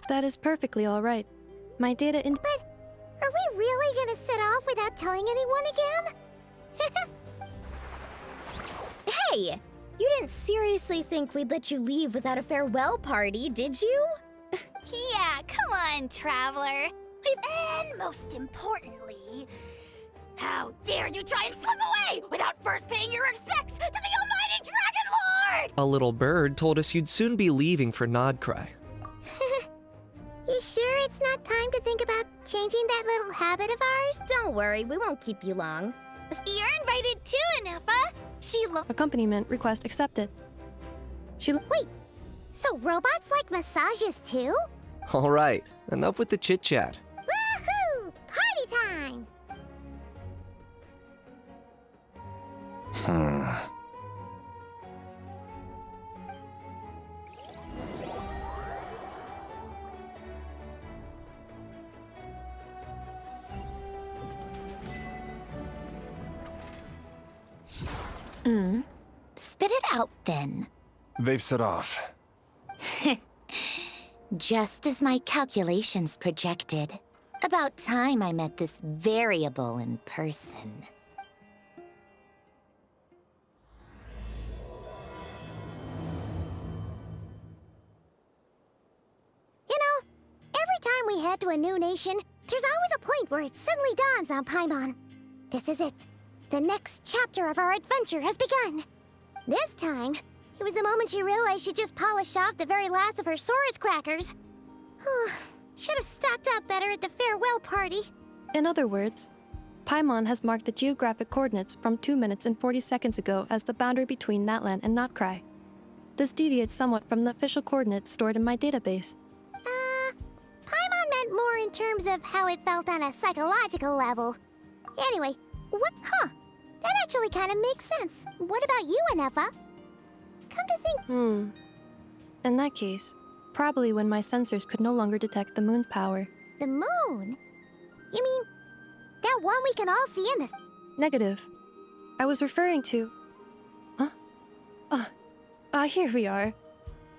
That is perfectly all right. My data in... But are we really gonna set off without telling anyone again? Hey! You didn't seriously think we'd let you leave without a farewell party, did you? Yeah, come on, Traveler. And most importantly, how dare you try and slip away without first paying your respects to the almighty Dragon Lord! A little bird told us you'd soon be leaving for Nod-Krai. You sure it's not time to think about changing that little habit of ours? Don't worry, we won't keep you long. You're invited too, Anefa. She Accompaniment request accepted. Wait, so robots like massages too? All right, enough with the chit-chat. Woohoo! Party time! spit it out then. They've set off. Just as my calculations projected. About time I met this variable in person. You know, every time we head to a new nation, there's always a point where it suddenly dawns on Paimon. This is it. The next chapter of our adventure has begun. This time, it was the moment she realized she just polished off the very last of her Saurus crackers. Should have stocked up better at the farewell party. In other words, Paimon has marked the geographic coordinates from 2 minutes and 40 seconds ago as the boundary between Natlan and Nod-Krai. This deviates somewhat from the official coordinates stored in my database. Paimon meant more in terms of how it felt on a psychological level. Anyway, what? That actually kind of makes sense. What about you, Anefa? Come to think... In that case, probably when my sensors could no longer detect the moon's power. The moon? You mean that one we can all see in the... Negative. I was referring to... Here we are.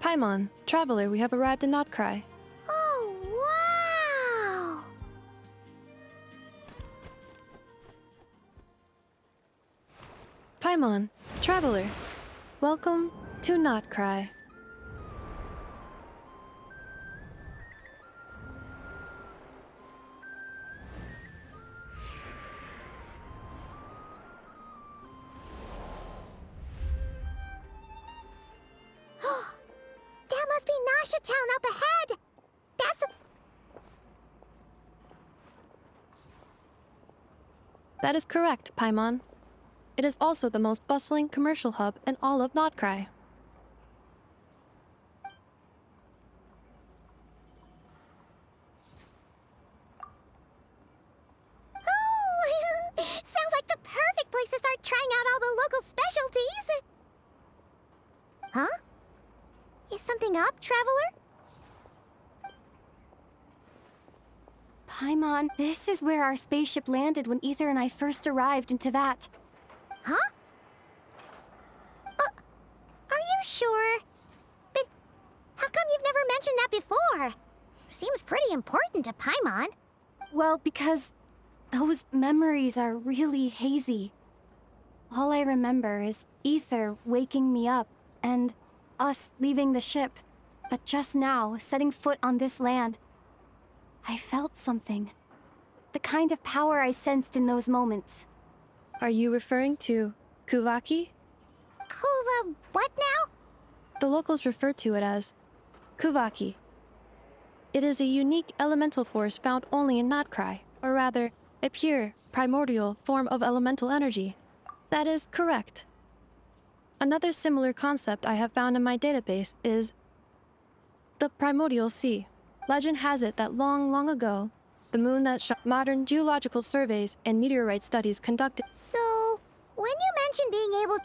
Paimon, Traveler, we have arrived in Nod-Krai. Oh, wow! Paimon, Traveler, welcome to Nod-Krai. That must be Nasha Town up ahead! That's a... That is correct, Paimon. It is also the most bustling commercial hub in all of Nod-Krai. Oh! Sounds like the perfect place to start trying out all the local specialties! Huh? Is something up, Traveler? Paimon, this is where our spaceship landed when Ether and I first arrived in Teyvat. Huh? Are you sure? But how come you've never mentioned that before? Seems pretty important to Paimon. Well, because those memories are really hazy. All I remember is Ether waking me up and us leaving the ship. But just now, setting foot on this land, I felt something. The kind of power I sensed in those moments. Are you referring to Kuvaki? Kuva, what now? The locals refer to it as Kuvaki. It is a unique elemental force found only in Nod-Krai, or rather, a pure, primordial form of elemental energy. That is correct. Another similar concept I have found in my database is the primordial sea. Legend has it that long, long ago, the moon that modern geological surveys and meteorite studies conducted. So, when you mentioned being able...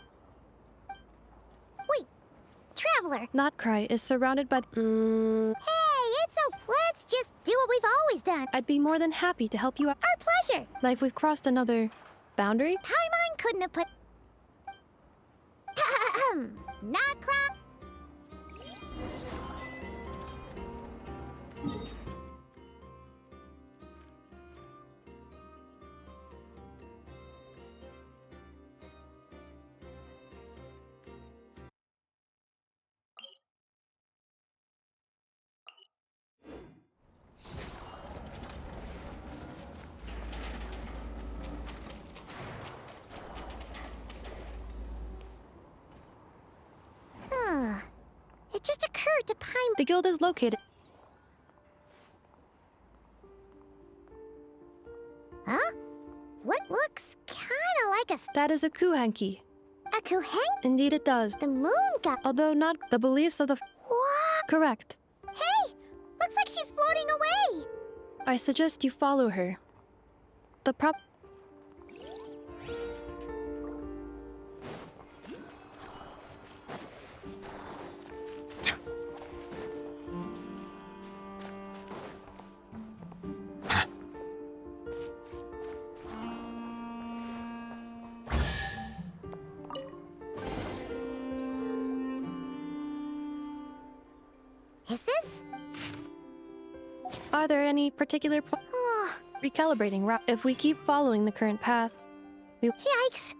Wait, Traveler. Nod-Krai is surrounded by... Hey, it's so... Let's just do what we've always done. I'd be more than happy to help you out. Our pleasure. Like we've crossed another boundary? Paimon couldn't have put... Nod-Krai... to Paimon. The guild is located. Huh? What looks kinda like That is a kuhanki. a kuheng? Indeed it does. The moon god. Although not the beliefs of the... What? Correct. Hey! Looks like she's floating away! I suggest you follow her. The prop... Is this? Are there any particular Oh, recalibrating route? If we keep following the current path, yikes!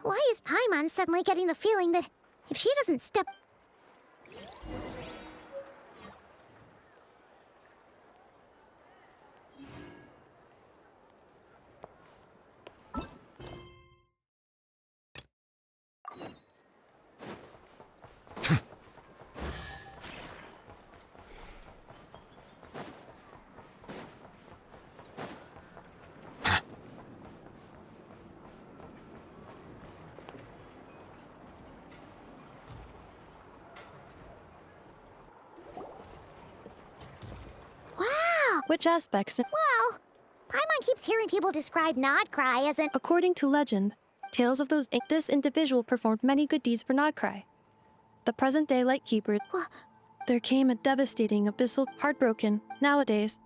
Why is Paimon suddenly getting the feeling that if she doesn't step... Wow! which aspects... Well, Paimon keeps hearing people describe Nod-Krai as an... According to legend, tales of this individual performed many good deeds for Nod-Krai. The present-day Lightkeeper... Wha- There came a devastating abyssal... Heartbroken. Nowadays.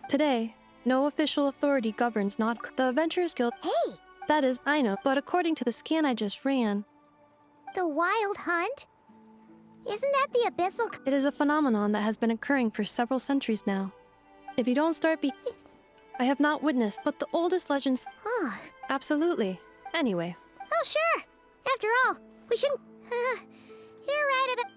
Today, no official authority governs Nod-Krai. The Adventurers Guild... Hey! That is, I know, but according to the scan I just ran, The Wild Hunt? Isn't that the abyssal... it is a phenomenon that has been occurring for several centuries now. If you don't start I have not witnessed, but the oldest legends... Huh. Absolutely. Anyway, Oh, sure. After all, we shouldn't... you're right about...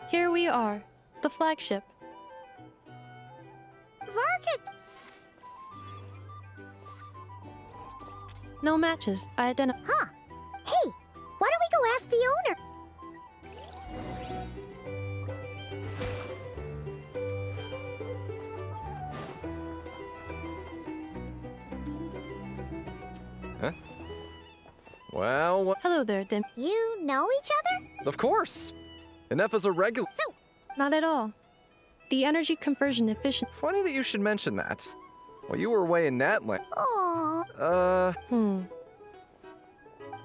here we are. The flagship. Market! No matches. I identify... Huh. Hey, why don't we go ask the owner? Well, Hello there, Dim. You know each other? of course. Enough is a regular. So, Not at all. The energy conversion efficient... Funny that you should mention that. While you were away in Natland. aw.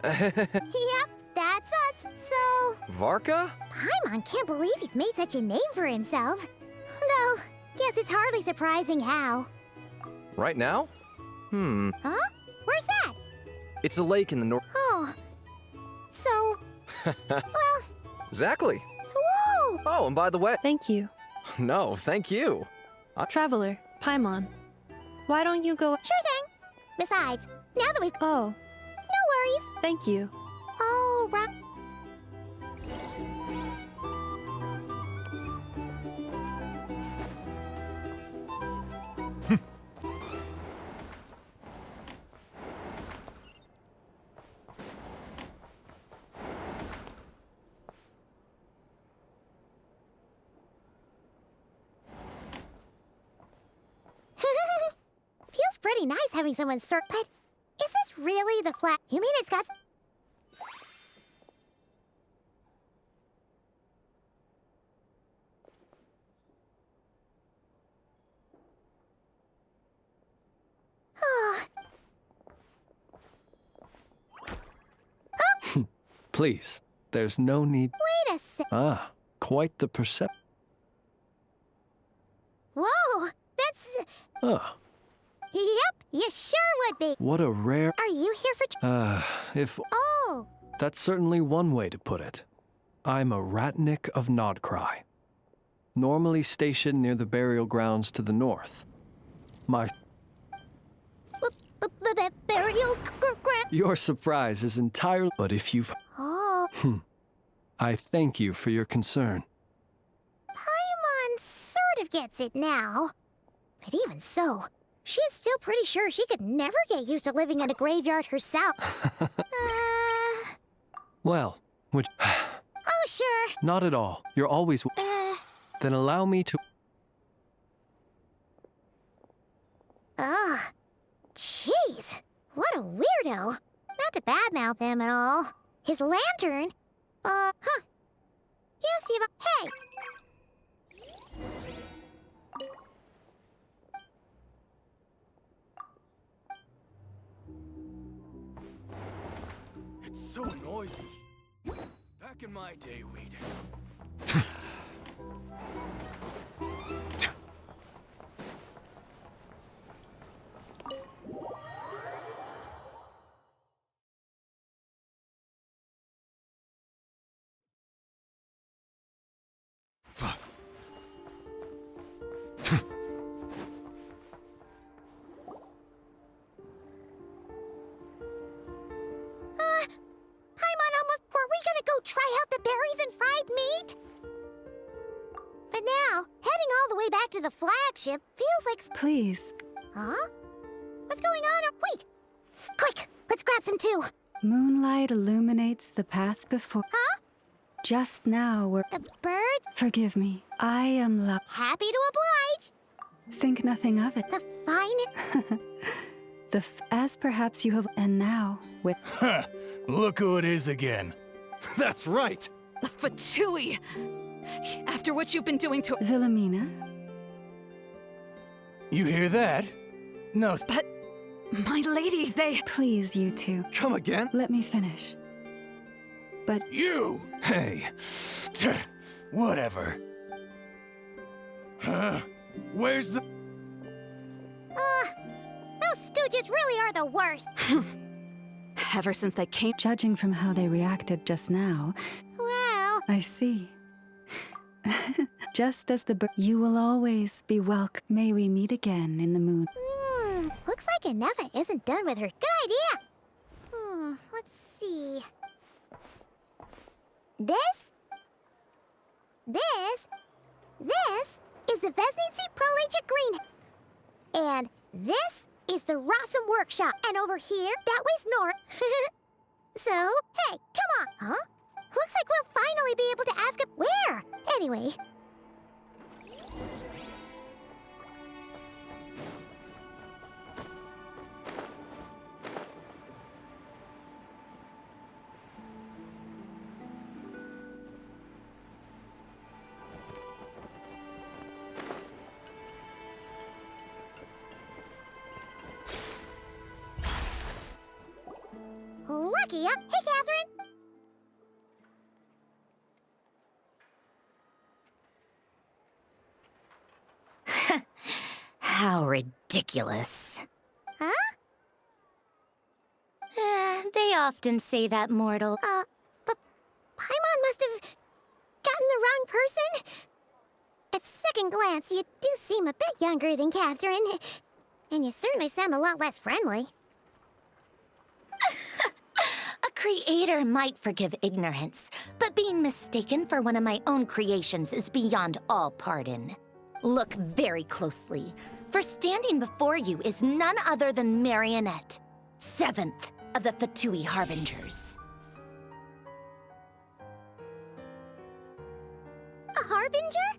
Yep, that's us. So, Varka? Paimon can't believe he's made such a name for himself. Though, guess it's hardly surprising how. Right now? Huh? Where's that? It's a lake in the north. Oh. So, well, Exactly. whoa! Oh, and by the way, Thank you. no, thank you. Traveler, Paimon. Why don't you go... Sure thing. Besides, now that we've... Oh, No worries. thank you. Oh, right. Feels pretty nice having someone but is this really the flat? You mean it's got... Please, there's no need. Wait a sec. Ah, quite the percep. Whoa, that's... Ah, Yep, you sure would be. what a rare. Are you here for... If Oh, that's certainly one way to put it. I'm a Ratnik of Nod-Krai, normally stationed near the burial grounds to the north. My burial ground. Your surprise is entirely. But if you've. Oh, I thank you for your concern. Paimon sort of gets it now. But even so, she's still pretty sure she could never get used to living in a graveyard herself. Well, which. Oh, sure. Not at all. You're always. Then allow me to. Ugh. Jeez. What a weirdo. Not to badmouth him at all. His lantern? Yes, hey! It's so noisy. Back in my day, we'd... Paimon almost... Were we gonna go try out the berries and fried meat? But now, heading all the way back to the flagship feels like... Please. Huh? What's going on? Wait! Quick! Let's grab some too! Moonlight illuminates the path before. Huh? Just now we're... The birds? Forgive me. I am Happy to oblige! Think nothing of it. The fine... As perhaps you have... And now, with... Huh! Look who it is again. That's right! The Fatui! After what you've been doing to... Wilhelmina? You hear that? No, But... My lady, they... Please, you two. Come again? Let me finish. But... You! Hey. Whatever. Huh? Where's the... Those stooges really are the worst! Ever since they came... Judging from how they reacted just now, Well... I see. Just as you will always be welcome. May we meet again in the moon. Looks like Inefa isn't done with her. Good idea! Let's see... This is the Vesnitsi Prolage Green. And this is the Rossum Workshop. And over here, that way's north. So, hey, come on, huh? Looks like we'll finally be able to ask him where. Anyway. Lucky up. Hey, Catherine. How ridiculous. Huh? They often say that, mortal. But Paimon must have gotten the wrong person. At second glance, you do seem a bit younger than Catherine. And you certainly sound a lot less friendly. A creator might forgive ignorance, but being mistaken for one of my own creations is beyond all pardon. Look very closely, for standing before you is none other than Marionette, 7th of the Fatui Harbingers. A Harbinger?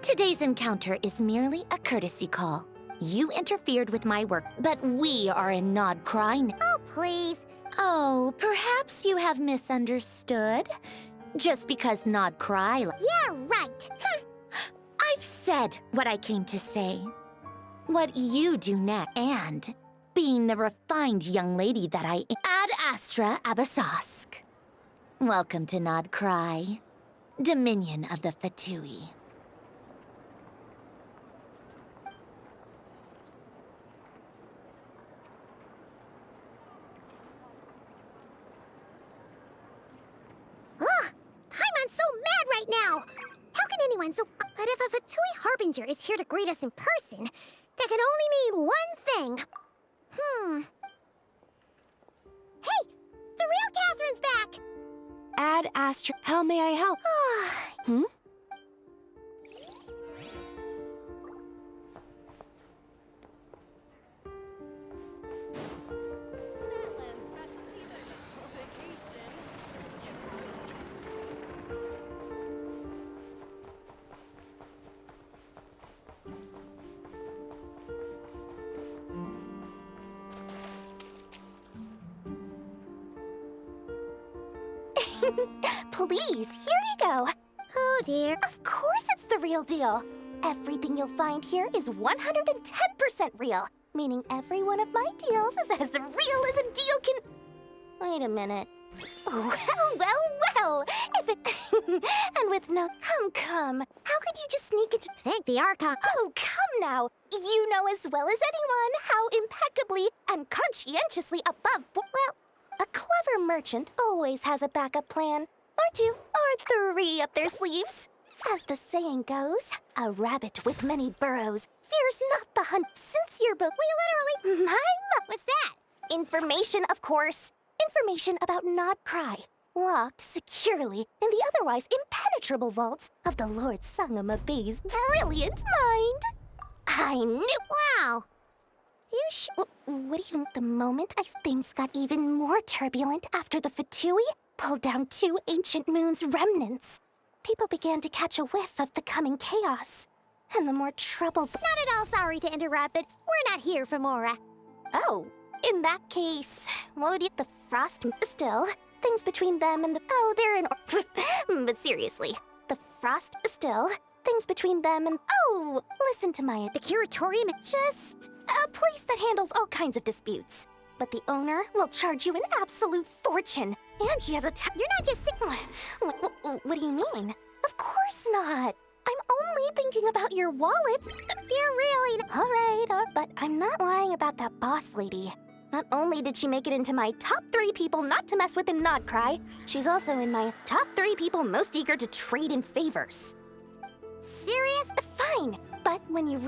Today's encounter is merely a courtesy call. You interfered with my work, but we are in Nod-Krai. Oh, please. Oh, perhaps you have misunderstood. Just because Nod-Krai... Yeah, right. I've said what I came to say. What you do next, and being the refined young lady that I am, Ad Astra Abasosk. Welcome to Nod-Krai, Dominion of the Fatui. Ugh! Paimon's so mad right now! How can anyone so... But if a Fatui Harbinger is here to greet us in person, that can only mean one thing. Hey! The real Catherine's back! Ad Astra... How may I help? Hmm? Please, here you go. Oh dear. Of course it's the real deal. Everything you'll find here is 110% real, meaning every one of my deals is as real as a deal can... Wait a minute. Well, if it... and with no... Come. How could you just sneak into... Thank the Archon. Oh, come now. You know as well as anyone how impeccably and conscientiously above... Well, a clever merchant always has a backup plan. Or two, or three up their sleeves. As the saying goes, a rabbit with many burrows fears not the hunt. Since your book, we literally... What's that? Information, of course. Information about Nod-Krai, locked securely in the otherwise impenetrable vaults of the Lord Sangamabe's brilliant mind. I knew... Wow. What do you... The moment as things got even more turbulent after the Fatui pulled down 2 ancient moon's remnants, people began to catch a whiff of the coming chaos. And the more troubled... Not at all sorry to interrupt, but we're not here for Mora. Oh, in that case, what would you... The Frost... Still, things between them and the... Oh, they're in... But seriously, the Frost... Still, things between them and... Oh, listen to my... The Curatorium... Just a place that handles all kinds of disputes. But the owner will charge you an absolute fortune. And she has a You're not just what do you mean? Of course not. I'm only thinking about your wallet. You're really... All right, but I'm not lying about that boss lady. Not only did she make it into my top 3 people not to mess with in Nod-Krai, she's also in my top 3 people most eager to trade in favors. Serious? Fine, but when you